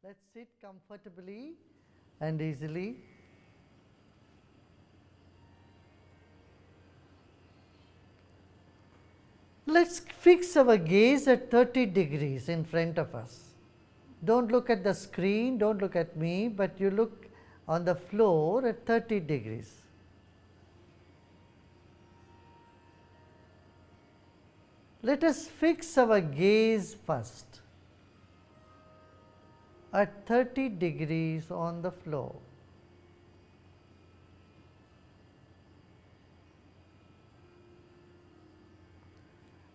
Let's sit comfortably and easily. Let's fix our gaze at 30 degrees in front of us. Don't look at the screen, don't look at me, but you look on the floor at 30 degrees. Let us fix our gaze first at 30 degrees on the floor.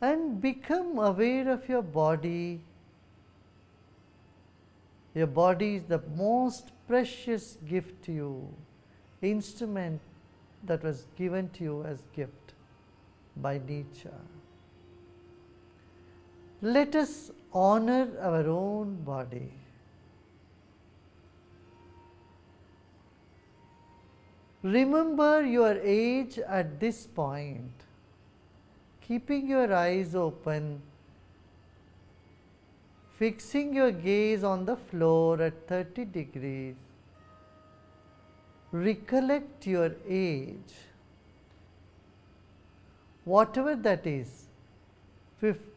And become aware of your body. Your body is the most precious gift to you, instrument that was given to you as gift by nature. Let us honor our own body. Remember your age at this point, keeping your eyes open, fixing your gaze on the floor at 30 degrees. Recollect your age, whatever that is,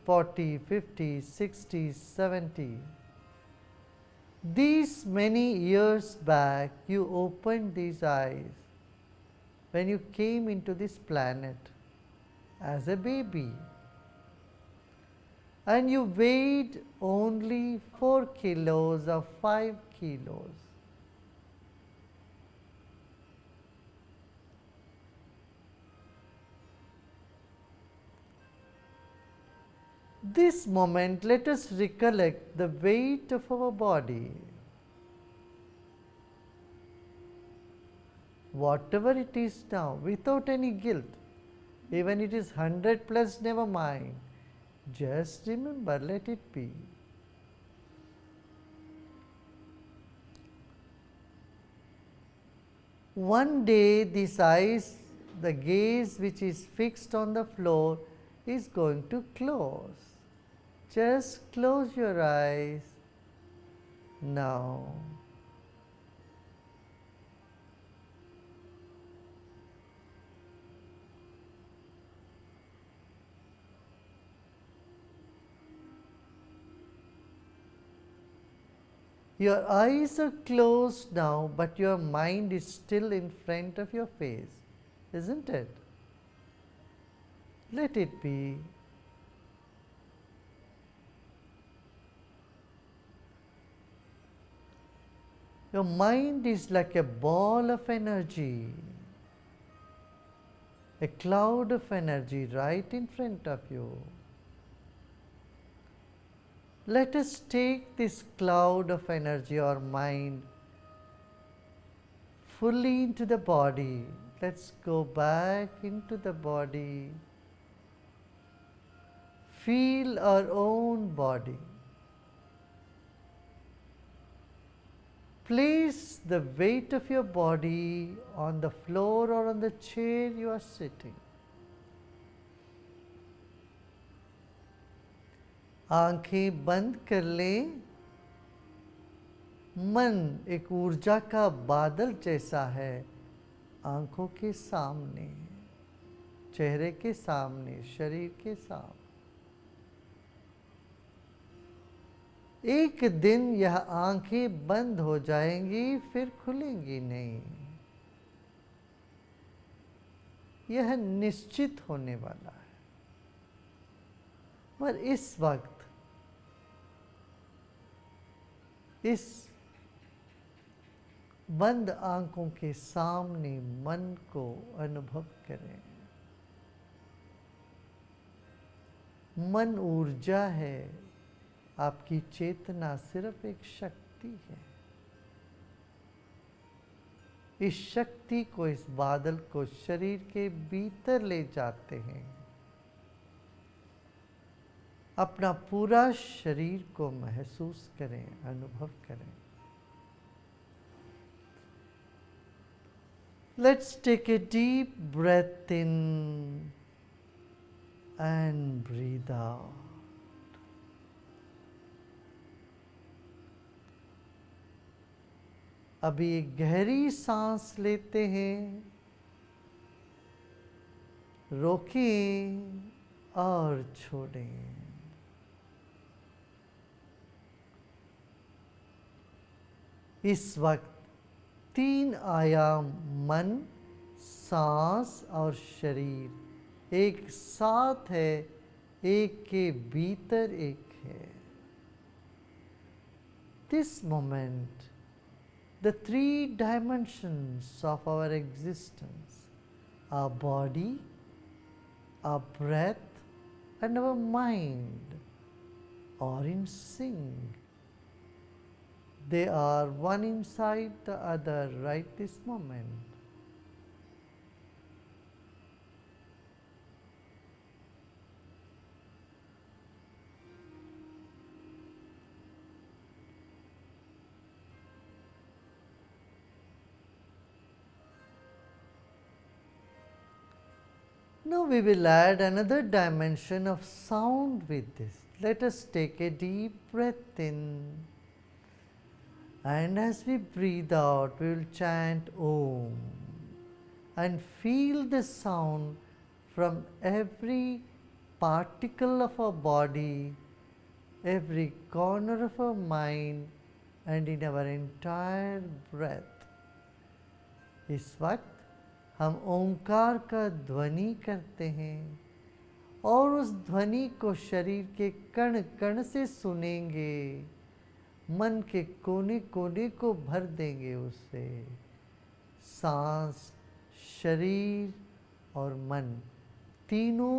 40, 50, 60, 70. These many years back, you opened these eyes when you came into this planet as a baby, and you weighed only 4 kilos or 5 kilos. This moment, let us recollect the weight of our body. Whatever it is now, without any guilt, even it is 100 plus, never mind. Just remember, let it be. One day, this eyes, the gaze which is fixed on the floor, is going to close. Just close your eyes now. Your eyes are closed now, but your mind is still in front of your face, isn't it? Let it be. Your mind is like a ball of energy, a cloud of energy right in front of you. Let us take this cloud of energy or mind fully into the body. Let's go back into the body. Feel our own body. Place the weight of your body on the floor or on the chair you are sitting. आंखें बंद कर लें। मन एक ऊर्जा का बादल जैसा है, आंखों के सामने, चेहरे के सामने, शरीर के सामने। एक दिन यह आंखें बंद हो जाएंगी, फिर खुलेंगी नहीं। यह निश्चित होने वाला है। पर इस वक्त इस बंद आंखों के सामने मन को अनुभव करें। मन ऊर्जा है, आपकी चेतना सिर्फ एक शक्ति है। इस शक्ति को, इस बादल को शरीर के भीतर ले जाते हैं। अपना पूरा शरीर को महसूस करें, अनुभव करें। Let's take a deep breath in and breathe out. अभी एक गहरी सांस लेते हैं, रोकें और छोड़ें। इस वक्त 3 आयाम मन, सांस और शरीर एक साथ है, एक के भीतर एक है। This moment, the 3 dimensions of our existence, our body, our breath, and our mind are in sync. They are one inside the other right this moment. Now we will add another dimension of sound with this. Let us take a deep breath in. And as we breathe out, we will chant Om and feel the sound from every particle of our body, every corner of our mind, and in our entire breath. इस वक्त हम ओंकार का ध्वनि करते हैं और उस ध्वनि को शरीर के कण कण से सुनेंगे, मन के कोने कोने को भर देंगे उससे। सांस, शरीर और मन तीनों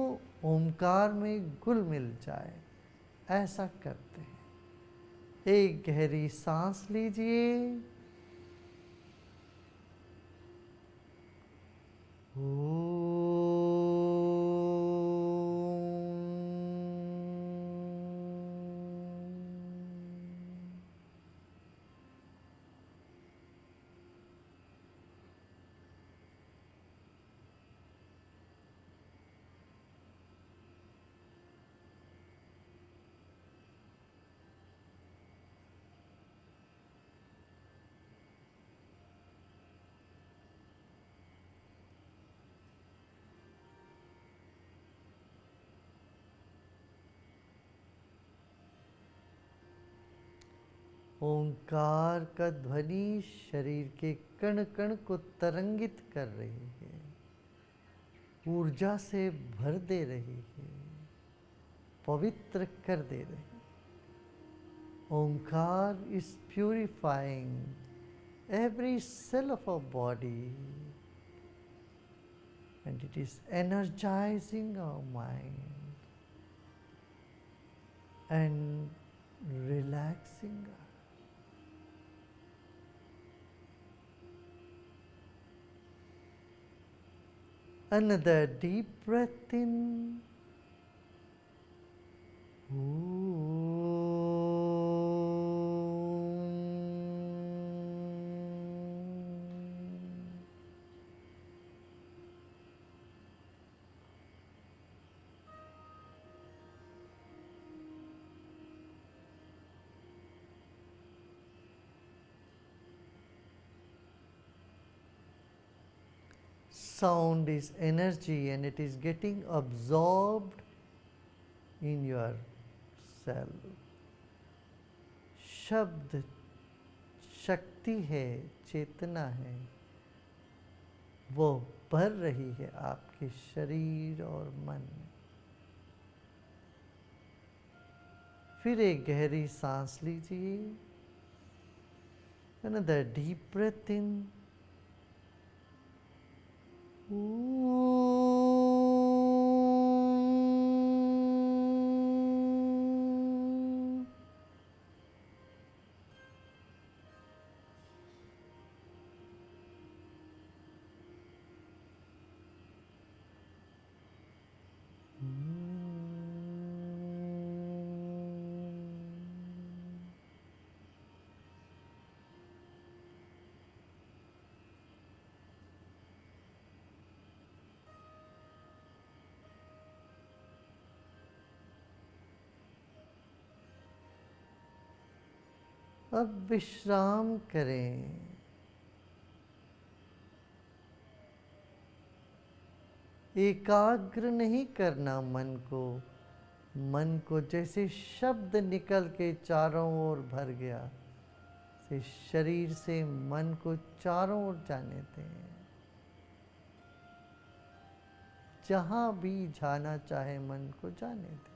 ओंकार में घुल मिल जाए, ऐसा करते हैं। एक गहरी सांस लीजिए, ओंकार का ध्वनि शरीर के कण कण को तरंगित कर रही है, ऊर्जा से भर दे रही है, पवित्र कर दे रही है। ओंकार is purifying every cell of our body and it is energizing our mind and relaxing us. Another deep breath in. Sound is energy and it is getting absorbed in your cell. शब्द शक्ति है, चेतना है, वो भर रही है आपके शरीर और मन में। फिर एक गहरी सांस लीजिए, another deep breath in. अब विश्राम करें। एकाग्र नहीं करना मन को जैसे शब्द निकल के चारों ओर भर गया, से शरीर से मन को चारों ओर जाने दें। जहां भी जाना चाहे मन को जाने दें।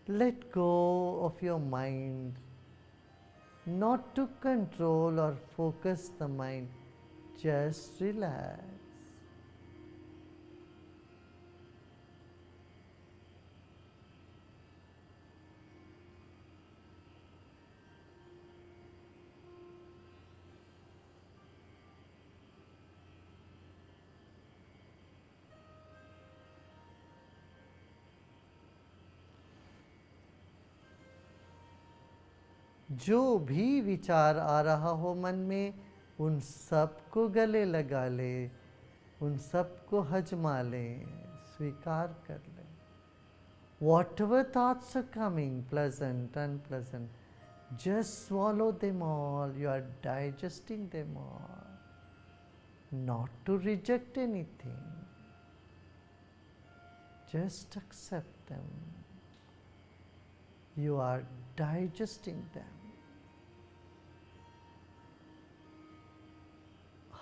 Let go of your mind, not to control or focus the mind, just relax. जो भी विचार आ रहा हो मन में, उन सब को गले लगा ले, उन सब को हजमा ले, स्वीकार कर ले। Whatever thoughts are coming, pleasant, unpleasant, just swallow them all. You are digesting them all. Not to reject anything, just accept them. You are digesting them.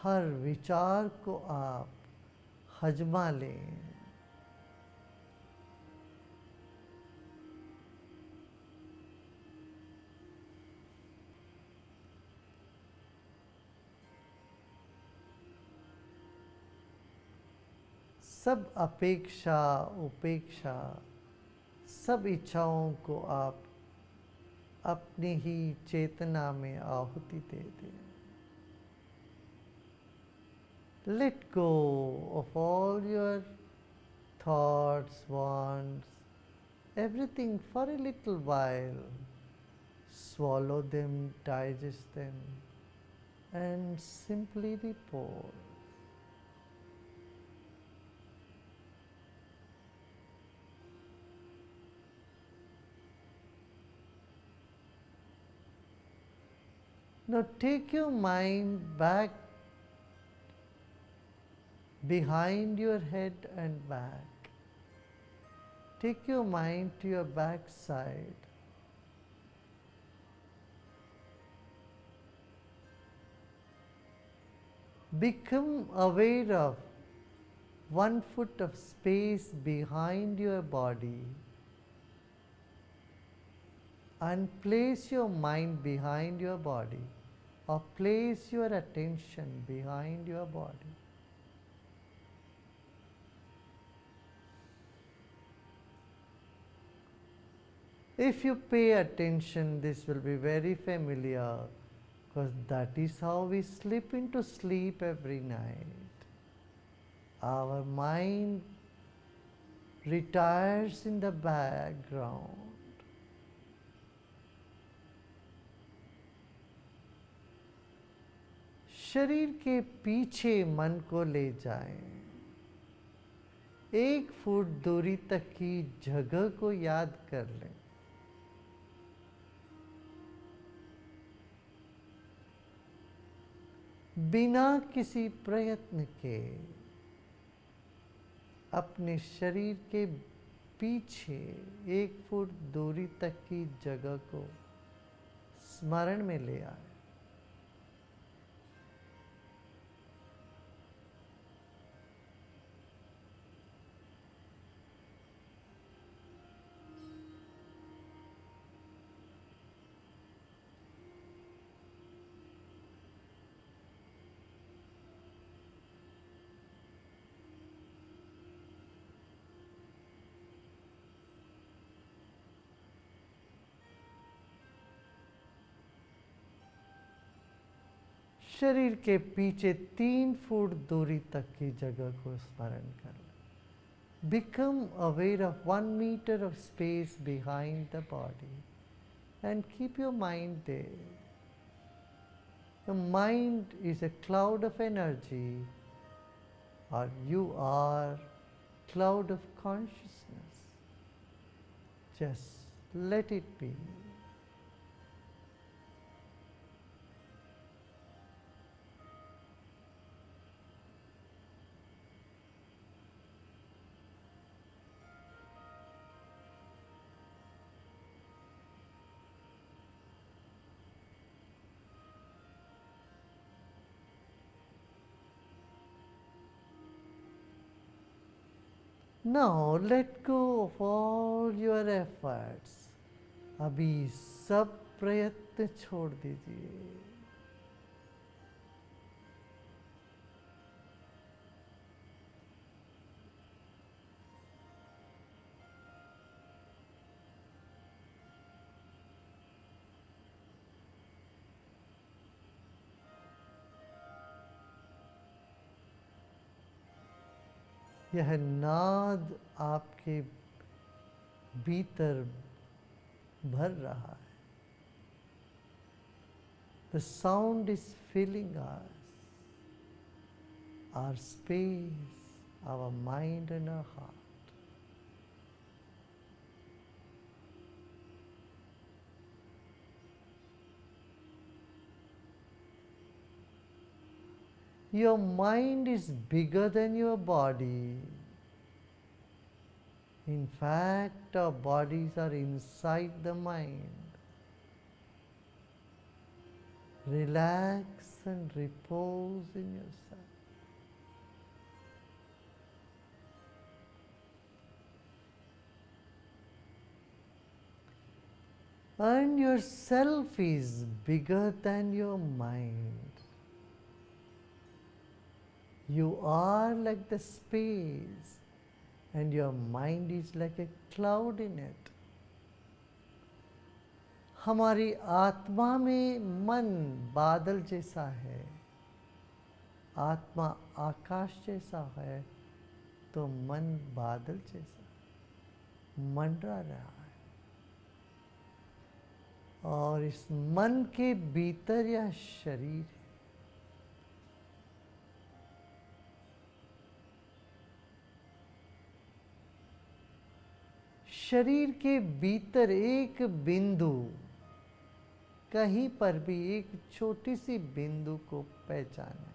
हर विचार को आप हजमा लें। सब अपेक्षा उपेक्षा, सब इच्छाओं को आप अपनी ही चेतना में आहुति दे दें। Let go of all your thoughts, wants, everything for a little while. Swallow them, digest them, and simply repose. Now take your mind back behind your head and back. Take your mind to your back side. Become aware of 1 foot of space behind your body, and place your mind behind your body, or place your attention behind your body. If you pay attention, this will be very familiar, because that is how we slip into sleep every night. Our mind retires in the background. शरीर के पीछे मन को ले जाएं। 1 foot दूरी तक की जगह को याद कर लें। बिना किसी प्रयत्न के अपने शरीर के पीछे 1 फुट दूरी तक की जगह को स्मरण में ले आए। शरीर के पीछे 3 फुट दूरी तक की जगह को स्मरण कर लें। Become aware of 1 meter of space behind the body and keep your mind there. The mind is a cloud of energy, or you are cloud of consciousness. Just let it be. Now let go of all your efforts. अभी सब प्रयत्न छोड़ दीजिए. यह नाद आपके भीतर भर रहा है. The sound is filling us, our space, our mind and our heart. Your mind is bigger than your body. In fact, our bodies are inside the mind. Relax and repose in yourself. And yourself is bigger than your mind. You are like the space, and your mind is like a cloud in it. हमारी आत्मा में मन बादल जैसा है, आत्मा आकाश जैसा है, तो मन बादल जैसा मंडरा रहा है. और इस मन के भीतर यह शरीर है. शरीर के भीतर एक बिंदु, कहीं पर भी एक छोटी सी बिंदु को पहचानें.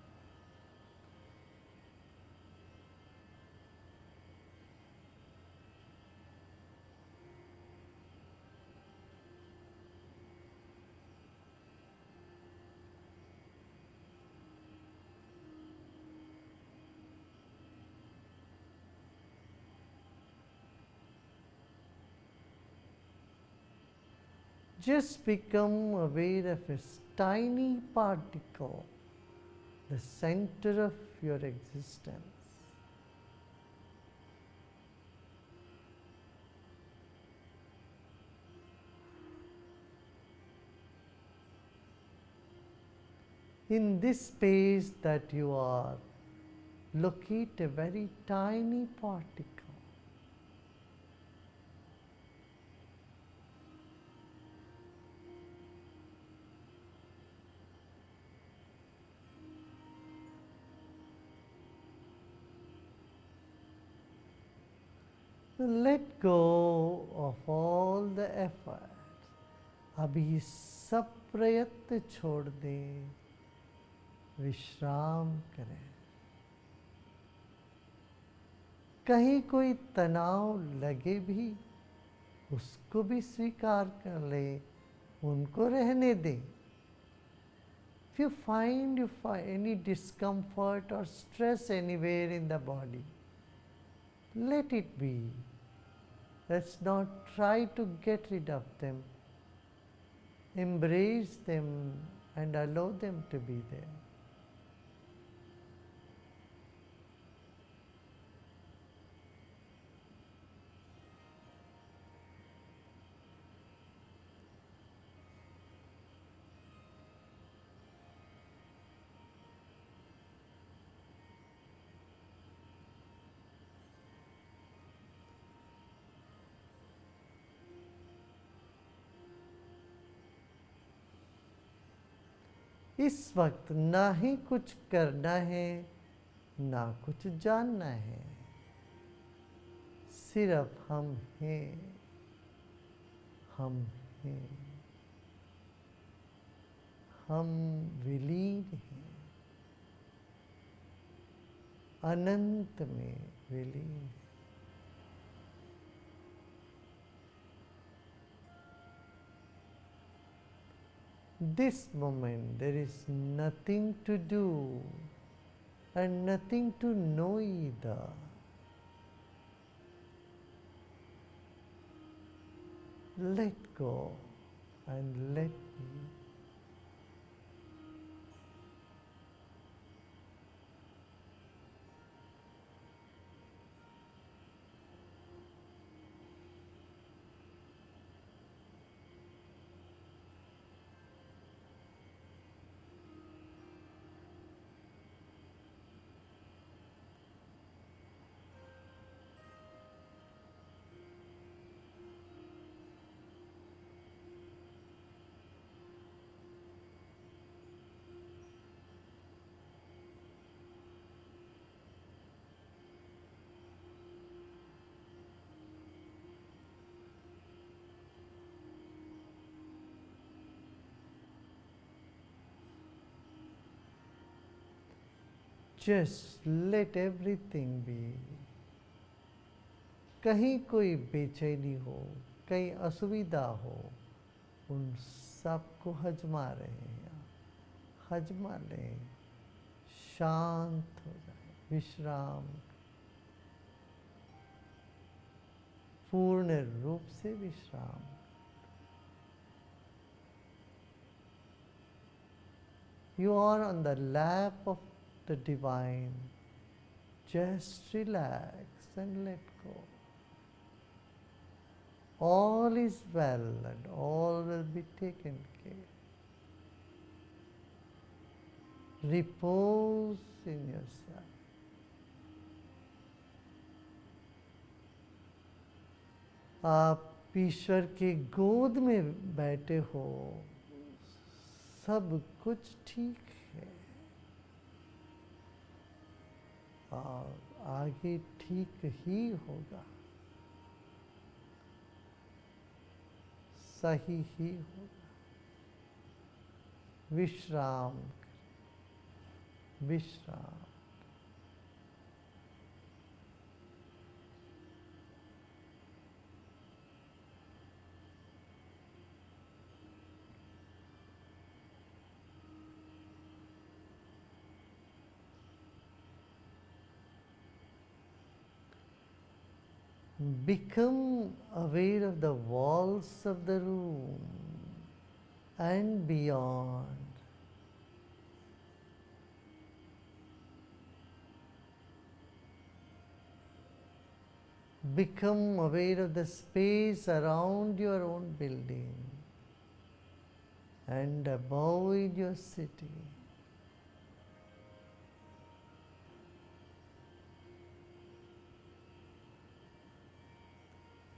Just become aware of a tiny particle, the center of your existence. In this space that you are, locate a very tiny particle. Let go of all the efforts. अभी सब प्रयत्न छोड़ दें, विश्राम करें. कहीं कोई तनाव लगे भी, उसको भी स्वीकार कर लें, उनको रहने दें. If you find any discomfort or stress anywhere in the body, let it be. Let's not try to get rid of them. Embrace them and allow them to be there. इस वक्त ना ही कुछ करना है, ना कुछ जानना है. सिर्फ हम हैं, हम हैं, हम विलीन हैं, अनंत में विलीन हैं. This moment there is nothing to do and nothing to know either. let go and let be. Just let everything be. कहीं कोई बेचैनी हो, कहीं असुविधा हो, उन सबको हजमा रहे हैं, हजमा लें, शांत हो जाए, विश्राम, पूर्ण रूप से विश्राम. You are on the lap of the divine. Just relax and let go. All is well and all will be taken care. Repose in yourself. आप ईश्वर के गोद में बैठे हो, सब कुछ ठीक है और आगे ठीक ही होगा, सही ही होगा. विश्राम करें, विश्राम. Become aware of the walls of the room and beyond. Become aware of the space around your own building and above in your city.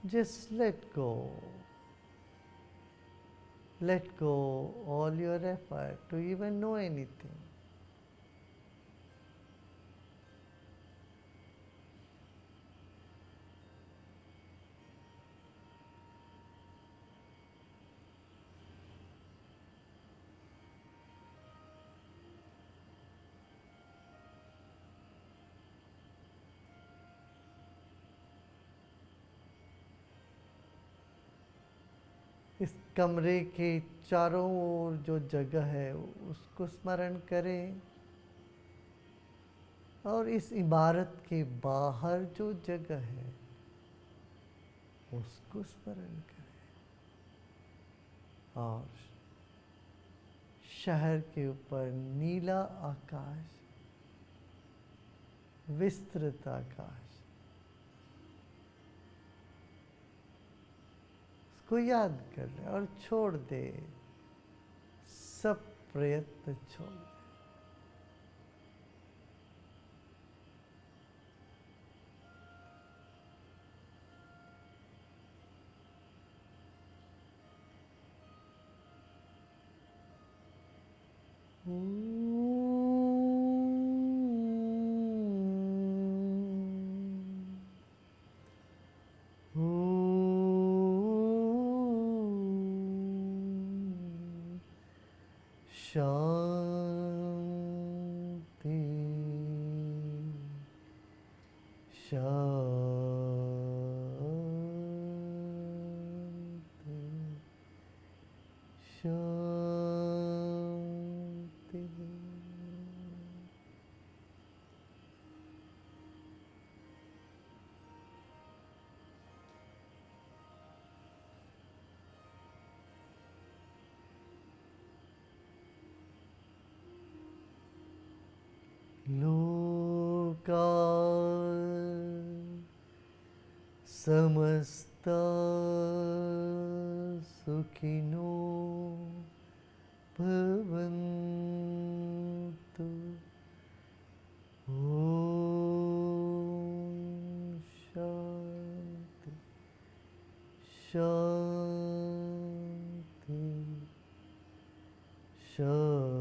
Just let go. Let go all your effort to even know anything. इस कमरे के चारों ओर जो जगह है उसको स्मरण करें और इस इमारत के बाहर जो जगह है उसको स्मरण करें और शहर के ऊपर नीला आकाश, विस्तृत आकाश, को याद कर ले और छोड़ दे, सब प्रयत्न छोड़ दे. शांति शांति शांति. समस्ता सुखिनो भवन्तु। ओम शांति शांति शांति।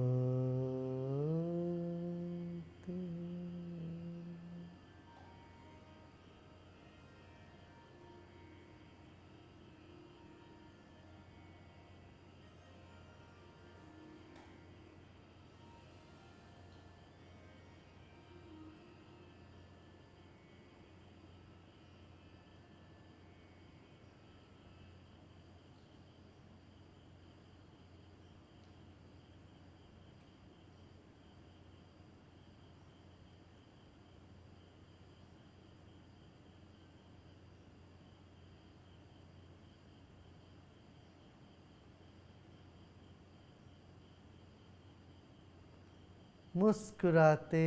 मुस्कुराते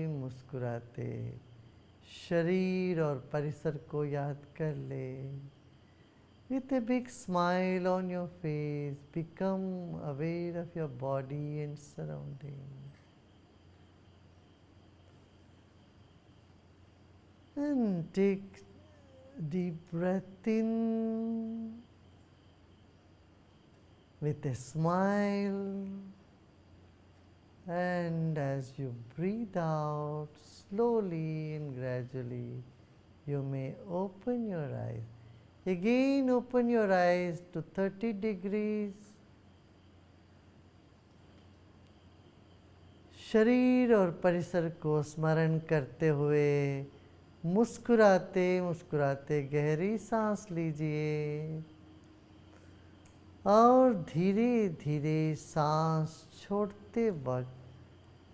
मुस्कुराते शरीर और परिसर को याद कर ले। With a big smile on your face, become aware of your body and surroundings. And take deep breath in with a smile. And as you breathe out slowly and gradually, you may open your eyes. Again, open your eyes to 30 degrees. शरीर और परिसर को स्मरण करते हुए मुस्कुराते मुस्कुराते गहरी सांस लीजिए और धीरे धीरे सांस छोड़ते वक्त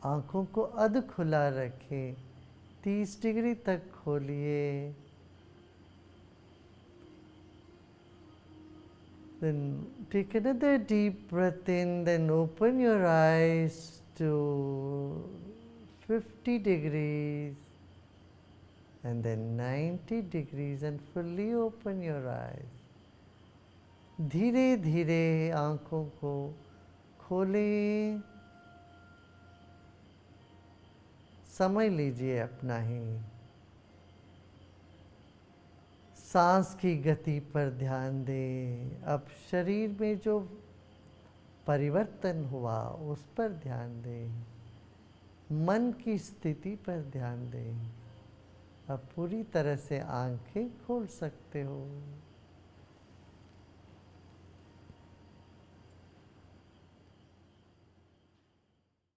आँखों को अध खुला रखें। 30 डिग्री तक खोलिए। Then take another deep breath in, then open your eyes to 50 degrees and then 90 degrees and fully open your eyes. धीरे धीरे आँखों को खोलें। समय लीजिए अपना ही। सांस की गति पर ध्यान दें। अब शरीर में जो परिवर्तन हुआ उस पर ध्यान दें। मन की स्थिति पर ध्यान दें। अब पूरी तरह से आंखें खोल सकते हो।